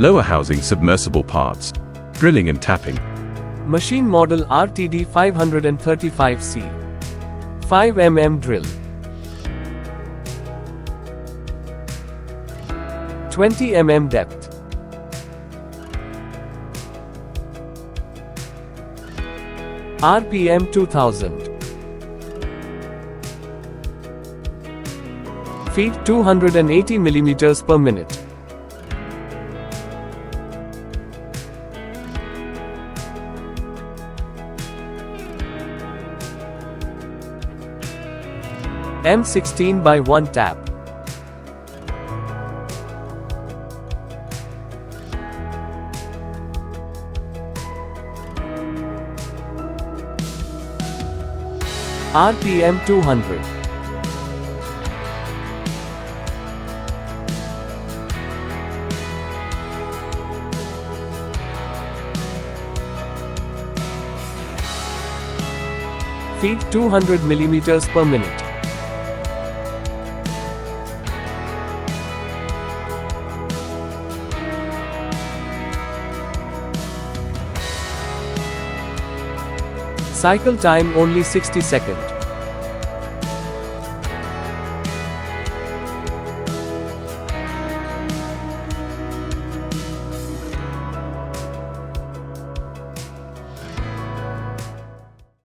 Lower housing submersible parts. Drilling and tapping. Machine model RTD 535C. 5 mm drill. 20 mm depth. RPM 2000. Feet 280 mm per minute. M16 by 1 tap. RPM 200. Feet 200 mm per minute. Cycle time only 60 seconds.